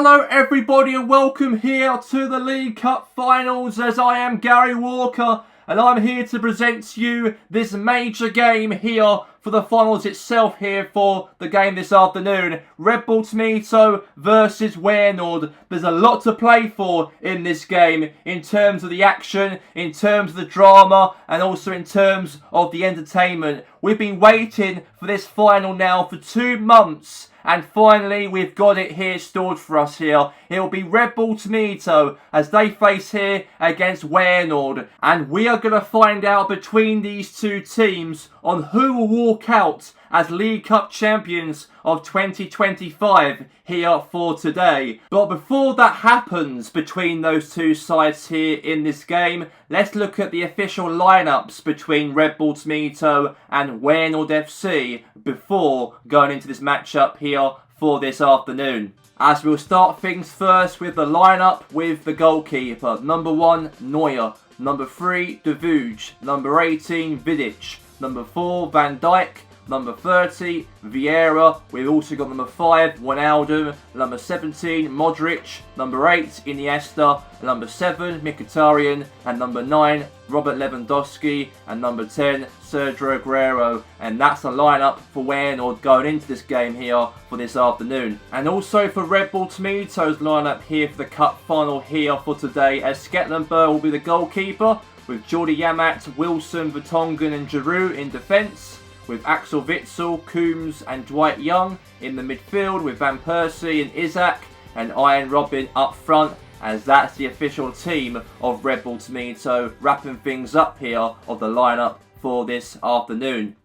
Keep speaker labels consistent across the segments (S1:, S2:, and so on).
S1: Hello everybody and welcome here to the League Cup Finals, as I am Gary Walker and I'm here to present to you this major game here for the finals itself here for the game this afternoon. Red Bull Tominto versus Weynoord. There's a lot to play for in this game in terms of the action, in terms of the drama and also in terms of the entertainment. We've been waiting for this final now for 2 months. And finally, we've got it here stored for us here. It'll be Red Bull Tominto as they face here against Weynoord. And we are going to find out between these two teams on who will walk out as League Cup champions of 2025 here for today. But before that happens between those two sides here in this game, let's look at the official lineups between Red Bull Tominto and Weynoord FC before going into this matchup here for this afternoon. As we'll start things first with the lineup with the goalkeeper. Number 1, Neuer. Number 3, De Vuj. Number 18, Vidic. Number 4, Van Dijk. Number 30, Vieira. We've also got number 5, Wijnaldum. Number 17, Modric. Number 8, Iniesta. Number 7, Mkhitaryan. And number 9, Robert Lewandowski. And number 10, Sergio Aguero. And that's the lineup for Weynoord going into this game here for this afternoon. And also for Red Bull Tominto's lineup here for the cup final here for today, as Sketlenburg will be the goalkeeper, with Jordi Yamat, Wilson, Vertonghen and Giroud in defence, with Axel Witsel, Coombs and Dwight Young in the midfield, with Van Persie and Isaac and Ian Robin up front, as that's the official team of Red Bull Tominto, wrapping things up here of the lineup for this afternoon.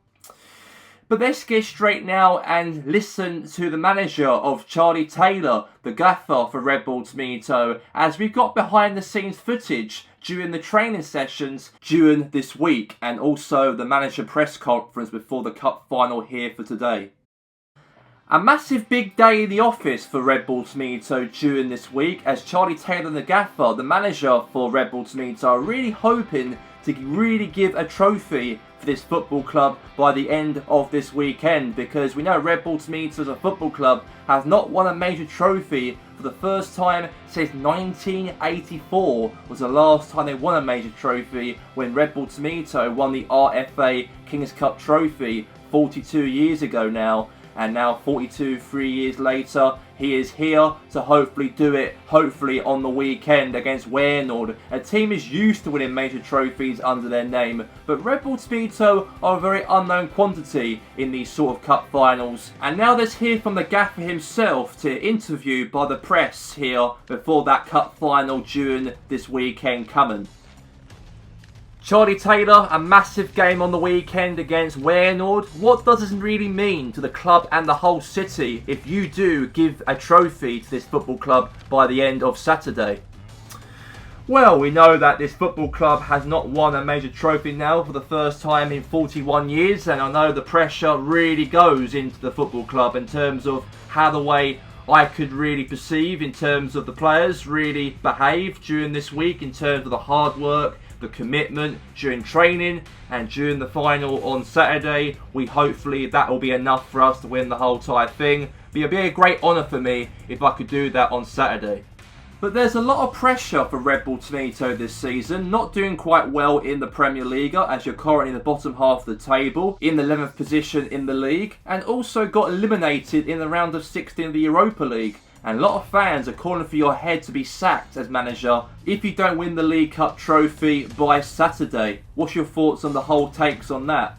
S1: But let's get straight now and listen to the manager of Charlie Taylor, the gaffer for Red Bull Tominto, as we've got behind the scenes footage during the training sessions during this week and also the manager press conference before the cup final here for today. A massive big day in the office for Red Bull Tominto during this week, as Charlie Taylor, the gaffer, the manager for Red Bull Tominto, are really hoping to really give a trophy for this football club by the end of this weekend, because we know Red Bull Tominto as a football club has not won a major trophy for the first time since 1984 was the last time they won a major trophy, when Red Bull Tominto won the RFA Kings Cup trophy 42 years ago now. And now 3 years later, he is here to hopefully do it, hopefully on the weekend against Weynoord. A team is used to winning major trophies under their name, but Red Bull Tominto are a very unknown quantity in these sort of cup finals. And now let's hear from the gaffer himself to interview by the press here before that cup final during this weekend coming. Charlie Taylor, a massive game on the weekend against Weynoord. What does this really mean to the club and the whole city if you do give a trophy to this football club by the end of Saturday? Well, we know that this football club has not won a major trophy now for the first time in 41 years, and I know the pressure really goes into the football club in terms of how the way I could really perceive in terms of the players really behave during this week, in terms of the hard work, the commitment during training and during the final on Saturday. Hopefully that will be enough for us to win the whole entire thing. But it'll be a great honour for me if I could do that on Saturday. But there's a lot of pressure for Red Bull Tominto this season, not doing quite well in the Premier League, as you're currently in the bottom half of the table, in the 11th position in the league, and also got eliminated in the round of 16 of the Europa League. And a lot of fans are calling for your head to be sacked as manager if you don't win the League Cup trophy by Saturday. What's your thoughts on the whole takes on that?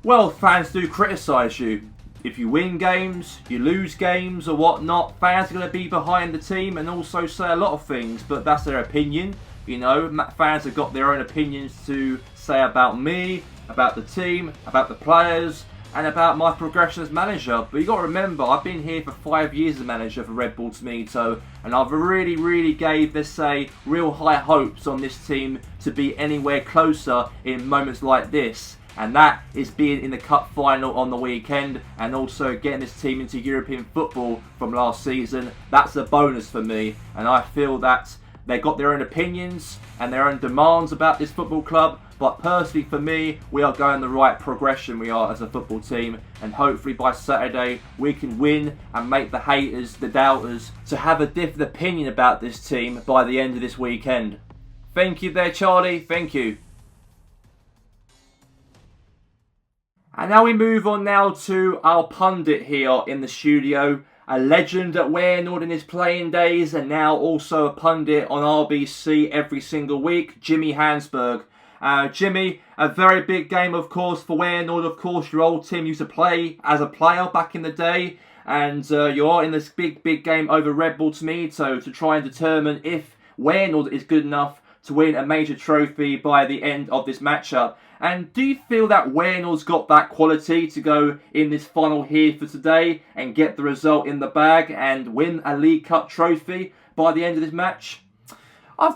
S1: Well, fans do criticise you. If you win games, you lose games or whatnot, fans are going to be behind the team and also say a lot of things, but that's their opinion. You know, fans have got their own opinions to say about me, about the team, about the players, and about my progression as manager. But you got to remember, I've been here for 5 years as manager for Red Bull Tominto, and I've really gave, let's say, real high hopes on this team to be anywhere closer in moments like this. And that is being in the cup final on the weekend and also getting this team into European football from last season. That's a bonus for me, and I feel that they got their own opinions and their own demands about this football club, But personally for me, we are going the right progression, we are, as a football team. And hopefully by Saturday, we can win and make the haters, the doubters, to have a different opinion about this team by the end of this weekend. Thank you there, Charlie. Thank you. And now we move on now to our pundit here in the studio. A legend at Weynoord in his playing days, and now also a pundit on RBC every single week, Jimmy Hansberg. Jimmy, a very big game, of course, for Weynoord. Of course, your old team used to play as a player back in the day, and you're in this big game over Red Bull Tominto to try and determine if Weynoord is good enough to win a major trophy by the end of this matchup. And do you feel that Weynoord's got that quality to go in this final here for today and get the result in the bag and win a League Cup trophy by the end of this match? I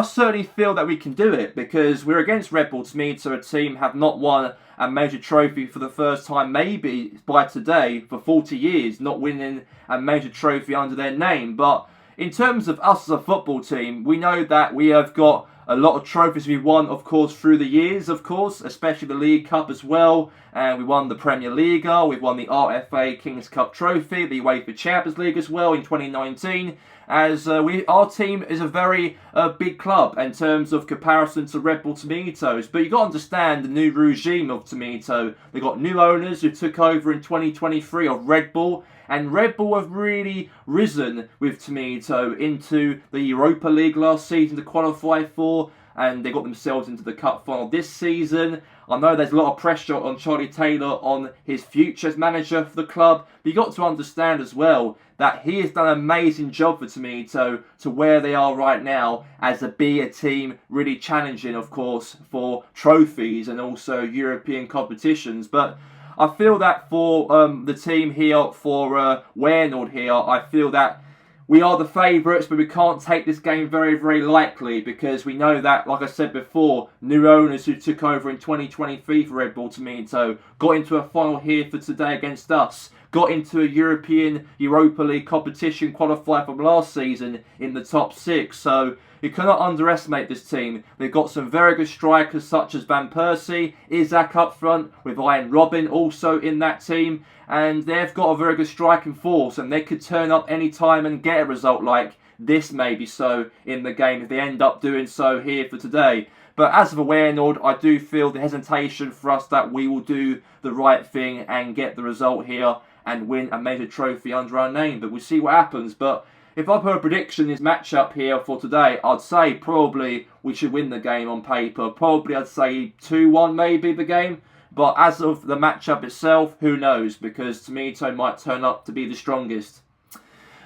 S1: certainly feel that we can do it, because we're against Red Bull Tominto, a team have not won a major trophy for the first time, maybe by today, for 40 years, not winning a major trophy under their name. But in terms of us as a football team, we know that we have got a lot of trophies we've won, of course, through the years, of course, especially the League Cup as well. And we won the Premier League, we've won the RFA Kings Cup Trophy, the UEFA Champions League as well in 2019. As our team is a very big club in terms of comparison to Red Bull Tomatoes. But you've got to understand the new regime of Tominto. They've got new owners who took over in 2023 of Red Bull. And Red Bull have really risen with Tominto into the Europa League last season to qualify for. And they got themselves into the cup final this season. I know there's a lot of pressure on Charlie Taylor on his future as manager for the club. But you've got to understand as well that he has done an amazing job for Tominto to where they are right now as a bigger team, really challenging, of course, for trophies and also European competitions. But I feel that for the team here, for Weynoord here, I feel that we are the favourites, but we can't take this game very lightly, because we know that, like I said before, new owners who took over in 2023 for Red Bull Tominto got into a final here for today against us, got into a European Europa League competition, qualified from last season in the top 6. So you cannot underestimate this team. They've got some very good strikers such as Van Persie, Isaac up front, with Ian Robin also in that team. And they've got a very good striking force, and they could turn up any time and get a result like this maybe so in the game if they end up doing so here for today. But as for Weynoord, I do feel the hesitation for us that we will do the right thing and get the result here and win a major trophy under our name. But we'll see what happens. But if I put a prediction in this matchup here for today, I'd say probably we should win the game on paper. Probably I'd say 2-1 maybe the game. But as of the matchup itself, who knows? Because Tominto might turn up to be the strongest.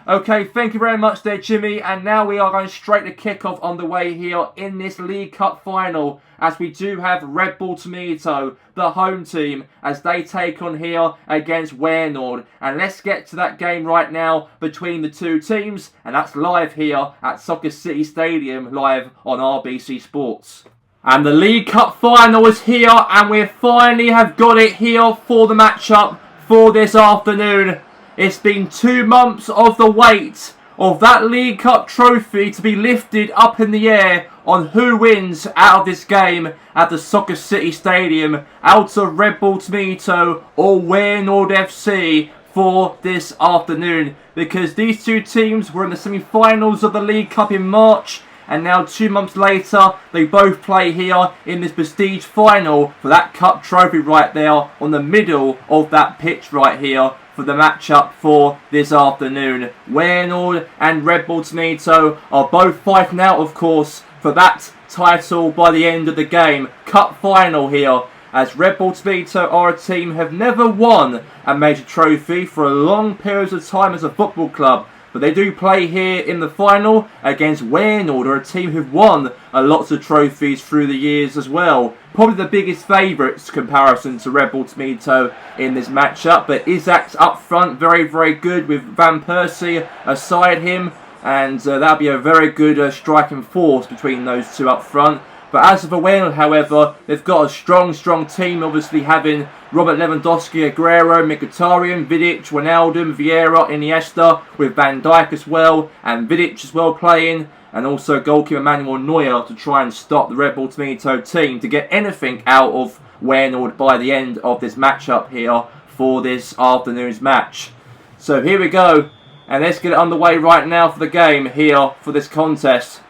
S1: Okay, thank you very much there, Jimmy. And now we are going straight to kick-off on the way here in this League Cup final, as we do have Red Bull Tominto, the home team, as they take on here against Weynoord. And let's get to that game right now between the two teams. And that's live here at Soccer City Stadium, live on RBC Sports. And the League Cup final is here, and we finally have got it here for the matchup for this afternoon. It's been 2 months of the wait of that League Cup trophy to be lifted up in the air on who wins out of this game at the Soccer City Stadium, out of Red Bull Tominto or Weynoord FC for this afternoon. Because these two teams were in the semi-finals of the League Cup in March, and now 2 months later, they both play here in this prestige final for that cup trophy right there on the middle of that pitch right here for the matchup for this afternoon. Weynoord and Red Bull Tominto are both fighting out, of course, for that title by the end of the game. Cup final here, as Red Bull Tominto are a team who have never won a major trophy for a long period of time as a football club. But they do play here in the final against Weynoord, a team who've won lots of trophies through the years as well. Probably the biggest favourites comparison to Red Bull Tominto in this matchup. But Isaac's up front, very good, with Van Persie aside him. And that'll be a very good striking force between those two up front. But as for Weynoord, however, they've got a strong team, obviously having Robert Lewandowski, Aguero, Mkhitaryan, Vidic, Wijnaldum, Vieira, Iniesta, with Van Dijk as well, and Vidic as well playing, and also goalkeeper Manuel Neuer to try and stop the Red Bull Tominto team to get anything out of Weynoord by the end of this matchup here for this afternoon's match. So here we go, and let's get it underway right now for the game here for this contest.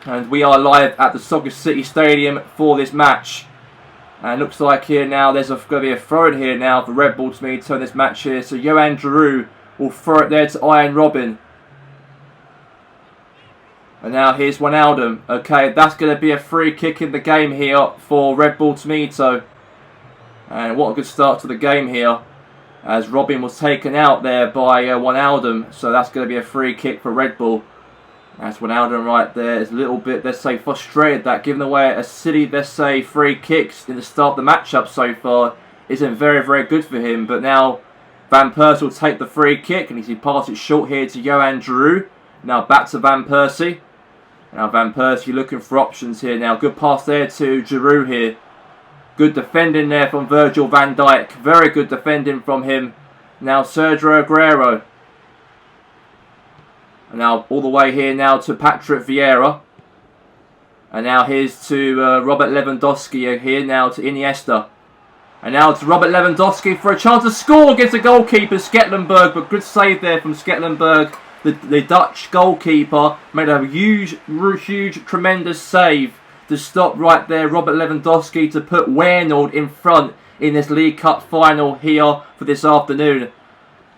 S1: And we are live at the Soccer City Stadium for this match. And it looks like here now there's going to be a throw in here now for Red Bull Tominto in this match here. So Johan Giroud will throw it there to Arjen Robben. And now here's Wijnaldum. Okay, that's going to be a free kick in the game here for Red Bull Tominto. And what a good start to the game here, as Robben was taken out there by Wijnaldum. So that's going to be a free kick for Red Bull. That's Wijnaldum right there. Is a little bit, let's say, frustrated that giving away a silly, let's say, free kicks in the start of the matchup so far isn't very good for him. But now Van Persie will take the free kick, and he passes it short here to Johan Giroud. Now back to Van Persie. Now Van Persie looking for options here now. Good pass there to Giroud here. Good defending there from Virgil van Dijk. Very good defending from him. Now Sergio Aguero. And now all the way here now to Patrick Vieira. And now here's to Robert Lewandowski here now to Iniesta. And now to Robert Lewandowski for a chance to score against the goalkeeper Sketlenberg. But good save there from Sketlenberg. The Dutch goalkeeper made a huge, tremendous save to stop right there Robert Lewandowski to put Weynoord in front in this League Cup final here for this afternoon.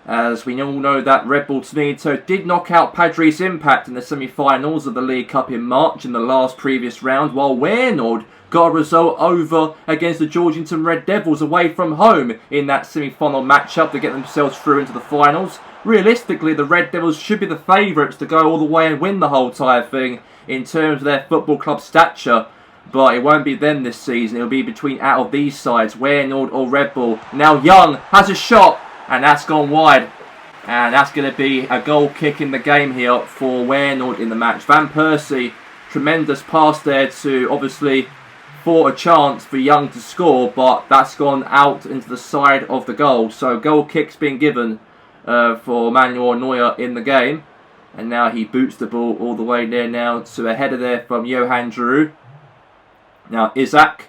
S1: As we all know that Red Bull Tominto did knock out Padres Impact in the semi-finals of the League Cup in March in the last previous round, while Weynoord got a result over against the Georgington Red Devils away from home in that semi-final matchup to get themselves through into the finals. Realistically, the Red Devils should be the favourites to go all the way and win the whole entire thing in terms of their football club stature. But it won't be them this season. It'll be between out of these sides, Weynoord or Red Bull. Now Young has a shot, and that's gone wide. And that's going to be a goal kick in the game here for Weynoord in the match. Van Persie, tremendous pass there to, obviously, for a chance for Young to score. But that's gone out into the side of the goal. So goal kick's been given for Manuel Neuer in the game. And now he boots the ball all the way there now to a header there from Johan Giroud. Now Isaac.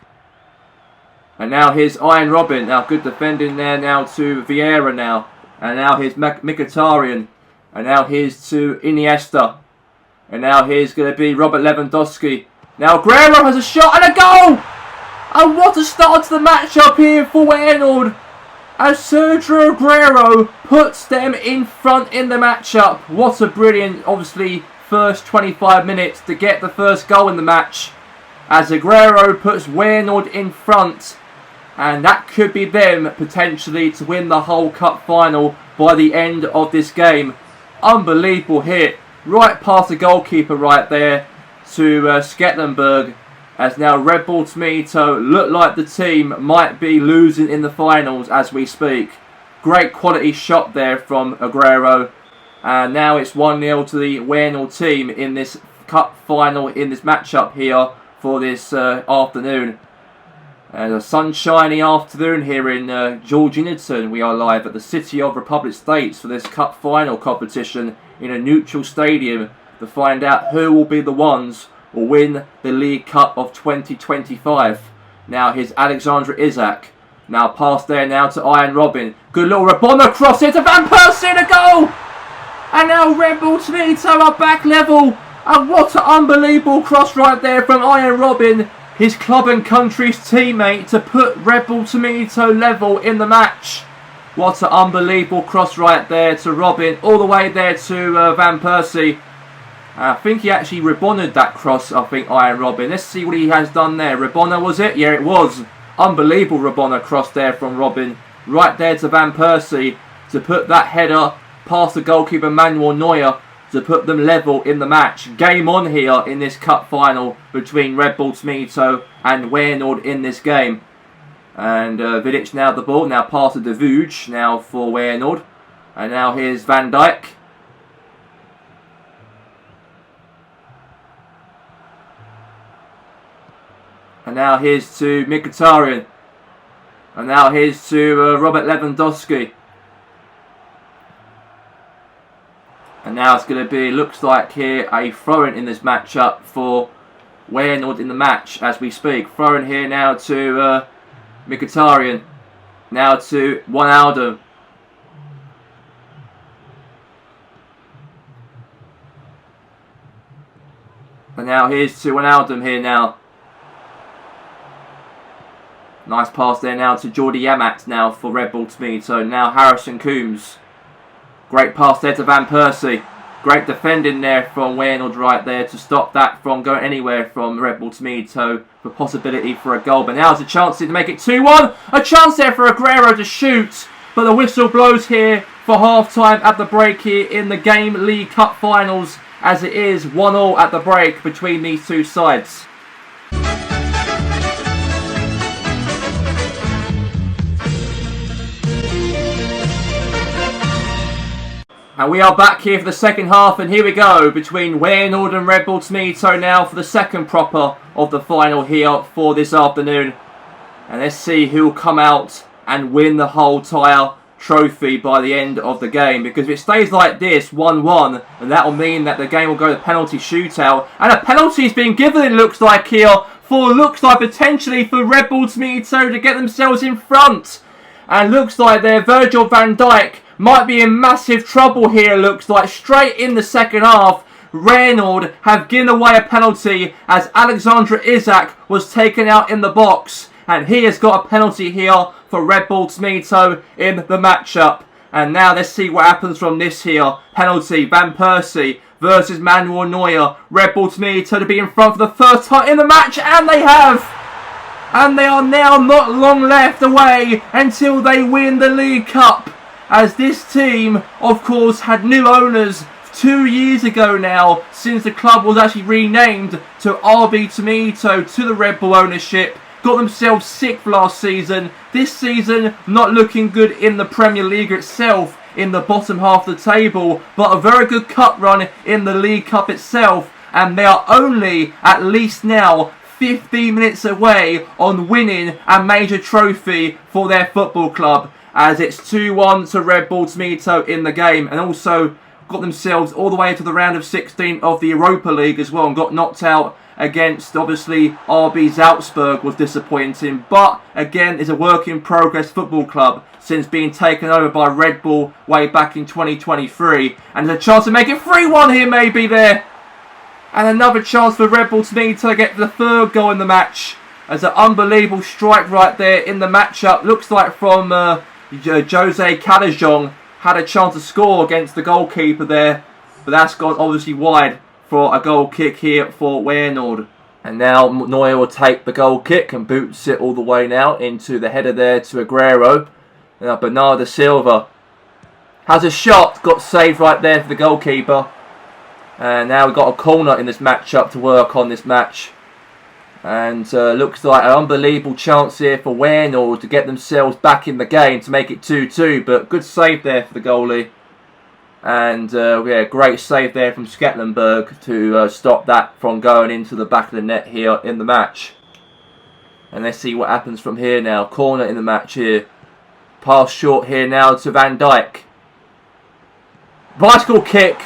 S1: And now here's Arjen Robben. Now good defending there now to Vieira now. And now here's Mkhitaryan. And now here's to Iniesta. And now here's going to be Robert Lewandowski. Now Aguero has a shot and a goal! And what a start to the matchup here for Weynoord, as Sergio Aguero puts them in front in the matchup. What a brilliant, obviously, first 25 minutes to get the first goal in the match, as Aguero puts Weynoord in front. And that could be them potentially to win the whole cup final by the end of this game. Unbelievable hit. Right past the goalkeeper right there to Sketlenberg. As now Red Bull Tominto look like the team might be losing in the finals as we speak. Great quality shot there from Aguero. And now it's 1-0 to the Weynoord team in this cup final, in this matchup here for this afternoon. And a sunshiny afternoon here in Georgington. We are live at the City of Republic States for this cup final competition in a neutral stadium to find out who will be the ones will win the League Cup of 2025. Now here's Alexander Isak. Now pass there now to Arjen Robben. Good little Rabona cross here to Van Persie, and a goal! And now Red Bull Tominto are back level. And what an unbelievable cross right there from Arjen Robben, his club and country's teammate, to put Red Bull Tominto level in the match. What an unbelievable cross right there to Robben, all the way there to Van Persie. I think he actually Rabona'd that cross, I think, Arjen Robben. Let's see what he has done there. Rabona, was it? Yeah, it was. Unbelievable Rabona cross there from Robben. Right there to Van Persie to put that header past the goalkeeper Manuel Neuer to put them level in the match. Game on here in this cup final between Red Bull Tominto and Weynoord in this game. And Vidic now the ball. Now pass to De Vuj now for Weynoord. And now here's Van Dijk. And now here's to Mkhitaryan. And now here's to Robert Lewandowski. And now it's going to be, looks like here, a throw-in in this matchup for Weynoord in the match as we speak. Throw-in here now to Mkhitaryan. Now to Weynoord. And now here's to Weynoord here now. Nice pass there now to Jordi Yamat now for Red Bull Tominto. Now Harrison Coombs. Great pass there to Van Persie. Great defending there from Weynoord right there to stop that from going anywhere from Red Bull Tominto for possibility for a goal. But now there's a chance to make it 2-1. A chance there for Aguero to shoot. But the whistle blows here for half-time at the break here in the game League Cup finals, as it is 1-1 at the break between these two sides. And we are back here for the second half, and here we go between Weynoord and Red Bull Tominto now for the second proper of the final here for this afternoon. And let's see who will come out and win the whole entire trophy by the end of the game. Because if it stays like this, 1-1, and that will mean that the game will go to penalty shootout. And a penalty is being given, it looks like here, potentially for Red Bull Tominto to get themselves in front. And looks like there Virgil van Dijk might be in massive trouble here, looks like. Straight in the second half, Weynoord have given away a penalty as Alexander Isak was taken out in the box. And he has got a penalty here for Red Bull Tominto in the matchup. And now let's see what happens from this here. Penalty, Van Persie versus Manuel Neuer. Red Bull Tominto to be in front for the first time in the match, and they have! And they are now not long left away until they win the League Cup. As this team, of course, had new owners 2 years ago now, since the club was actually renamed to RB Tominto to the Red Bull ownership. Got themselves 6th last season. This season, not looking good in the Premier League itself, in the bottom half of the table, but a very good cup run in the League Cup itself. And they are only, at least now, 15 minutes away on winning a major trophy for their football club, as it's 2-1 to Red Bull Tominto in the game, and also got themselves all the way to the round of 16 of the Europa League as well, and got knocked out against, obviously, RB Salzburg was disappointing, but again is a work in progress football club since being taken over by Red Bull way back in 2023, and there's a chance to make it 3-1 here maybe there. And another chance for Red Bull Tominto to get the third goal in the match. As an unbelievable strike right there in the matchup. Looks like from Jose Callejon had a chance to score against the goalkeeper there. But that's gone obviously wide for a goal kick here for Weynoord. And now Neuer will take the goal kick and boots it all the way now into the header there to Aguero. Now Bernardo Silva has a shot. Got saved right there for the goalkeeper. And now we've got a corner in this matchup to work on this match. And looks like an unbelievable chance here for Weynoord to get themselves back in the game to make it 2-2. But good save there for the goalie. And yeah, great save there from Skatlenberg to stop that from going into the back of the net here in the match. And let's see what happens from here now. Corner in the match here. Pass short here now to Van Dijk. Bicycle kick.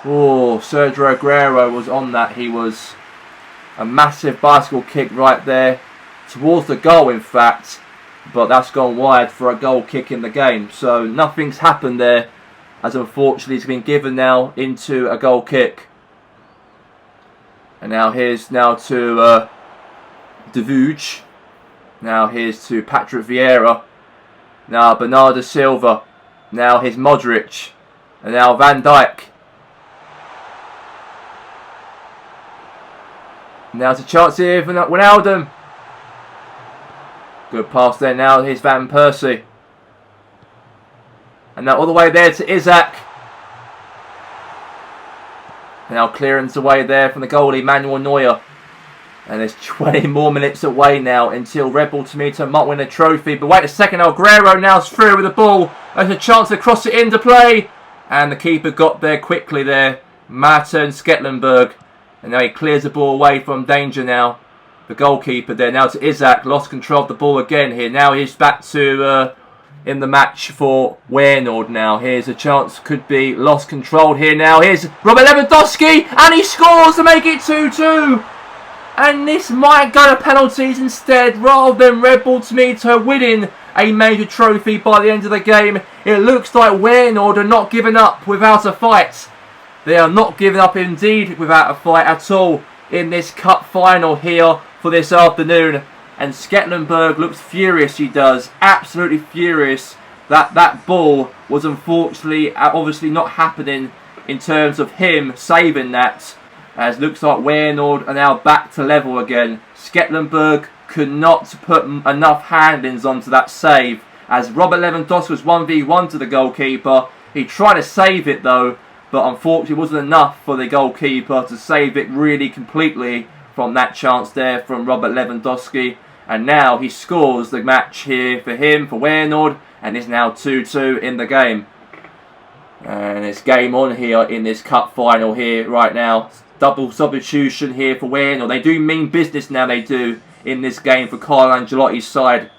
S1: Oh, Sergio Aguero was on that. He was a massive bicycle kick right there towards the goal, in fact. But that's gone wide for a goal kick in the game. So nothing's happened there, as unfortunately it's been given now into a goal kick. And now here's now to De Vuj. Now here's to Patrick Vieira. Now Bernardo Silva. Now here's Modric. And now Van Dijk. Now it's a chance here for Wijnaldum. Good pass there now. Here's Van Persie. And now all the way there to Isak. Now clearance away there from the goalie, Manuel Neuer. And there's 20 more minutes away now until Red Bull Tominto might win a trophy. But wait a second, Aguero now's through with the ball. There's a chance to cross it into play. And the keeper got there quickly there. Martin Skatlenberg. And now he clears the ball away from danger now. the goalkeeper there. Now to Isaac, lost control of the ball again here. Now he's back to in the match for Weynoord now. Here's a chance, could be lost control here now. Here's Robert Lewandowski, and he scores to make it 2-2. And this might go to penalties instead, rather than Red Bull Tominto winning a major trophy by the end of the game. It looks like Weynoord are not giving up without a fight. They are not giving up indeed without a fight at all in this cup final here for this afternoon. And Sketlenberg looks furious, he does. Absolutely furious that ball was unfortunately obviously not happening in terms of him saving that. As looks like Weynoord are now back to level again. Sketlenberg could not put enough handlings onto that save. As Robert Lewandowski was 1v1 to the goalkeeper. He tried to save it though, but unfortunately it wasn't enough for the goalkeeper to save it really completely from that chance there from Robert Lewandowski. And now he scores the match here for him, for Weynoord, and it's now 2-2 in the game. And it's game on here in this cup final here right now. Double substitution here for Weynoord. They do mean business now, they do, in this game for Carlo Ancelotti's side.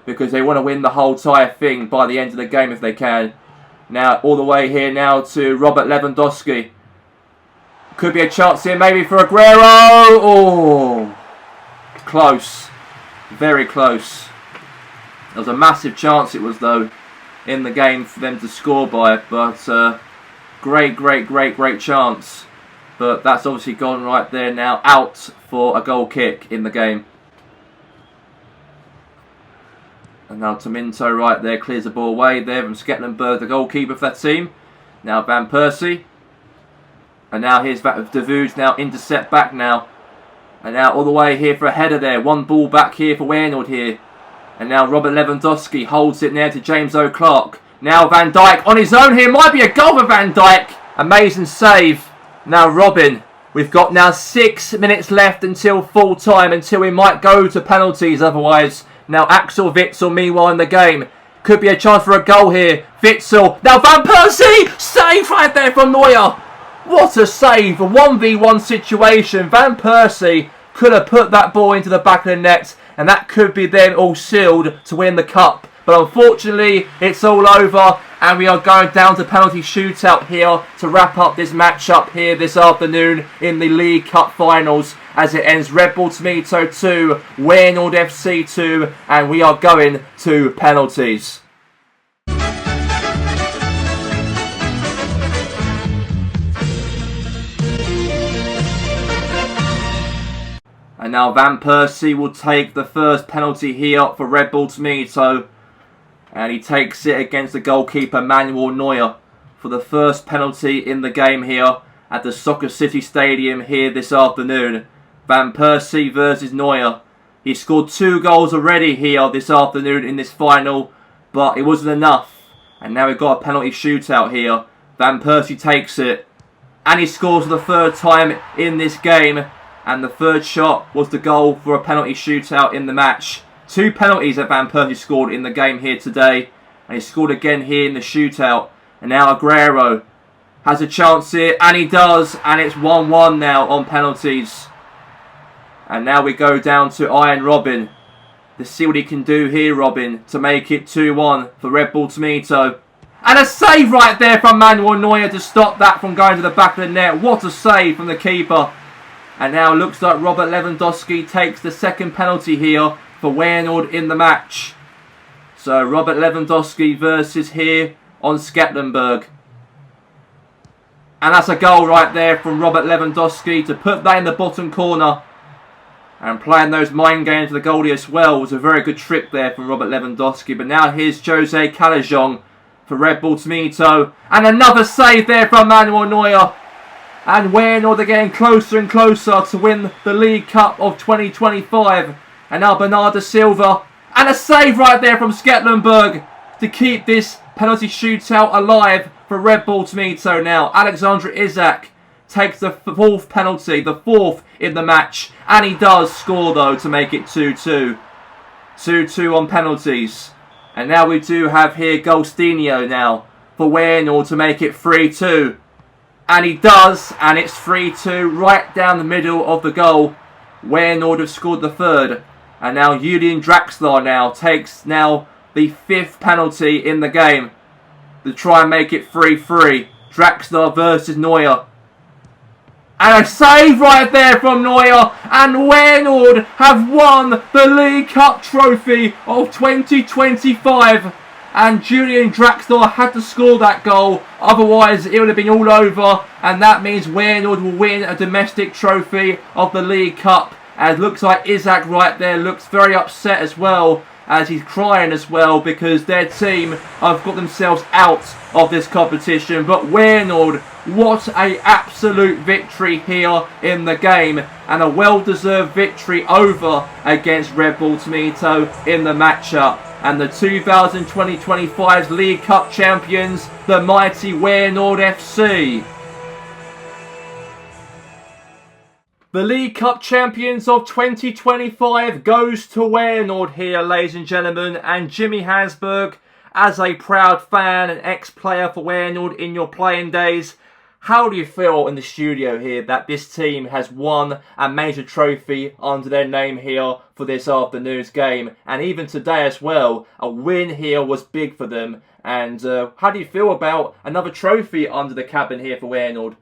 S1: Because they want to win the whole entire thing by the end of the game if they can. Now, all the way here now to Robert Lewandowski. Could be a chance here maybe for Aguero. Oh, close. Very close. There was a massive chance it was though in the game for them to score by. But great chance. But that's obviously gone right there now. Out for a goal kick in the game. And now Tominto right there clears the ball away there from Sketlenberg, the goalkeeper for that team. Now Van Persie. And now here's De Voogd now intercept back now. And now all the way here for a header there. One ball back here for Weynoord here. And now Robert Lewandowski holds it there to James O'Clark. Now Van Dijk on his own here. Might be a goal for Van Dijk. Amazing save. Now Robin. We've got now 6 minutes left until full time. Until we might go to penalties otherwise. Now Axel Witsel meanwhile in the game. Could be a chance for a goal here. Witsel. Now Van Persie. Save right there from Neuer. What a save. A 1v1 situation. Van Persie could have put that ball into the back of the net. And that could be them all sealed to win the cup. But unfortunately, it's all over. And we are going down to penalty shootout here to wrap up this matchup here this afternoon in the League Cup finals. As it ends Red Bull Tominto 2, Weynoord FC 2. And we are going to penalties. And now Van Persie will take the first penalty here for Red Bull Tominto. And he takes it against the goalkeeper Manuel Neuer for the first penalty in the game here at the Soccer City Stadium here this afternoon. Van Persie versus Neuer. He scored 2 goals already here this afternoon in this final, but it wasn't enough. And now we've got a penalty shootout here. Van Persie takes it. And he scores for the 3rd time in this game. And the 3rd shot was the goal for a penalty shootout in the match. 2 penalties that Van Persie scored in the game here today. And he scored again here in the shootout. And now Aguero has a chance here. And he does. And it's 1-1 now on penalties. And now we go down to Iron Robin. Let's see what he can do here, Robin, to make it 2-1 for Red Bull Tominto. And a save right there from Manuel Neuer to stop that from going to the back of the net. What a save from the keeper. And now it looks like Robert Lewandowski takes the 2nd penalty here for Weynoord in the match. So Robert Lewandowski versus here on Sketlenberg. And that's a goal right there from Robert Lewandowski to put that in the bottom corner. And playing those mind games with the goalie as well was a very good trick there from Robert Lewandowski. But now here's Jose Callejon for Red Bull Tominto. And another save there from Manuel Neuer. And Weynoord are getting closer and closer to win the League Cup of 2025. And now Bernardo Silva. And a save right there from Sketlenberg to keep this penalty shootout alive for Red Bull Tominto now. Alexander Isak takes the 4th penalty, the 4th in the match. And he does score though to make it 2-2. 2-2 on penalties. And now we do have here Golstinho now for Weynoord to make it 3-2. And he does, and it's 3-2 right down the middle of the goal. Weynoord have scored the third. And now Julian Draxler now takes the 5th penalty in the game to try and make it 3-3. Draxler versus Neuer. And a save right there from Neuer. And Weynoord have won the League Cup trophy of 2025. And Julian Draxler had to score that goal. Otherwise, it would have been all over. And that means Weynoord will win a domestic trophy of the League Cup. And it looks like Isaac right there looks very upset as well, as he's crying as well, because their team have got themselves out of this competition. But Weynoord, what a absolute victory here in the game, and a well-deserved victory over against Red Bull Tominto in the matchup. And the 2020-25 League Cup champions, the mighty Weynoord FC. The League Cup champions of 2025 goes to Weynoord here, ladies and gentlemen. And Jimmy Hansberg, as a proud fan and ex-player for Weynoord in your playing days, how do you feel in the studio here that this team has won a major trophy under their name here for this afternoon's game? And even today as well, a win here was big for them. And how do you feel about another trophy under the cabin here for Weynoord?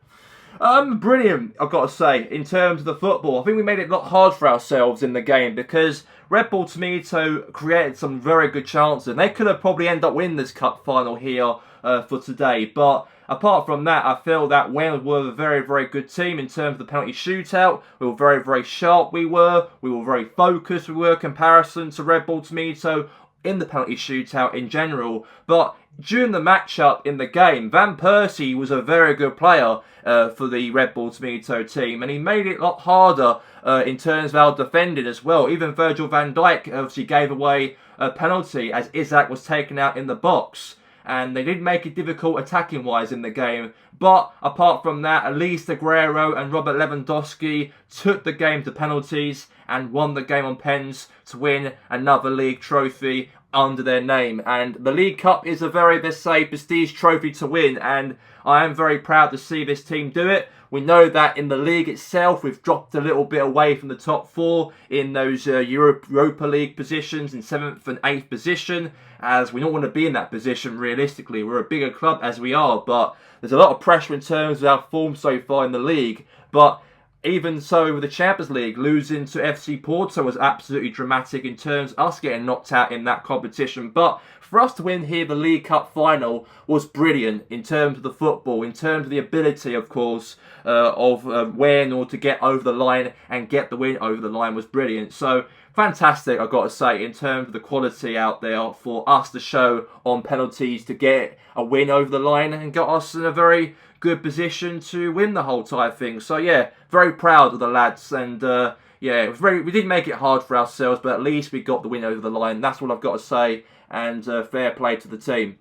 S1: Brilliant, I've got to say, in terms of the football. I think we made it a lot hard for ourselves in the game because Red Bull Tominto created some very good chances. And they could have probably ended up winning this cup final here for today. But apart from that, I feel that Weynoord were a very, very good team in terms of the penalty shootout. We were very, very sharp, we were very focused, we were in comparison to Red Bull Tominto in the penalty shootout in general. But during the matchup in the game, Van Persie was a very good player for the Red Bull Tominto team, and he made it a lot harder in terms of our defending as well. Even Virgil van Dijk obviously gave away a penalty as Isaac was taken out in the box, and they did make it difficult attacking wise in the game. But apart from that, Elise Aguero and Robert Lewandowski took the game to penalties and won the game on pens to win another league trophy under their name. And the League Cup is a very, let's say, prestige trophy to win, and I am very proud to see this team do it. We know that in the league itself, we've dropped a little bit away from the top 4 in those Europa League positions in 7th and 8th position, as we don't want to be in that position realistically. We're a bigger club as we are, but there's a lot of pressure in terms of our form so far in the league. But even so, with the Champions League, losing to FC Porto was absolutely dramatic in terms of us getting knocked out in that competition. But for us to win here, the League Cup final was brilliant in terms of the football, in terms of the ability, of course, of Weynoord to get over the line and get the win over the line was brilliant. So fantastic, I've got to say, in terms of the quality out there for us to show on penalties to get a win over the line and got us in a very good position to win the whole entire thing. So yeah, very proud of the lads, and yeah, it was we did make it hard for ourselves, but at least we got the win over the line. That's all I've got to say, and fair play to the team.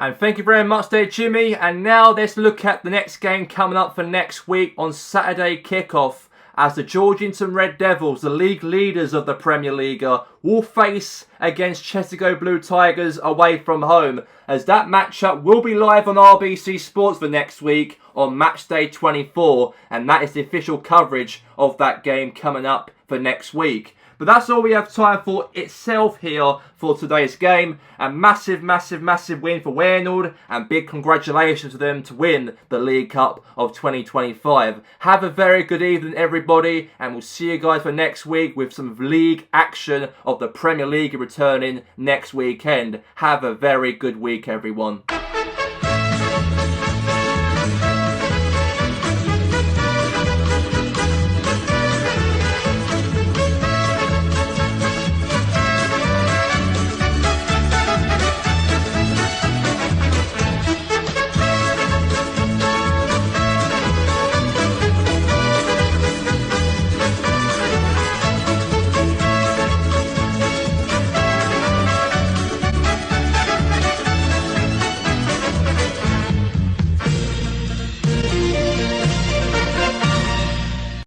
S1: And thank you very much there, Jimmy. And now let's look at the next game coming up for next week on Saturday kickoff, as the Georgington Red Devils, the league leaders of the Premier League, will face against Chessigo Blue Tigers away from home, as that matchup will be live on RBC Sports for next week on Matchday 24, and that is the official coverage of that game coming up for next week. But that's all we have time for itself here for today's game. A massive, massive, massive win for Weynoord, and big congratulations to them to win the League Cup of 2025. Have a very good evening, everybody, and we'll see you guys for next week with some league action of the Premier League returning next weekend. Have a very good week, everyone.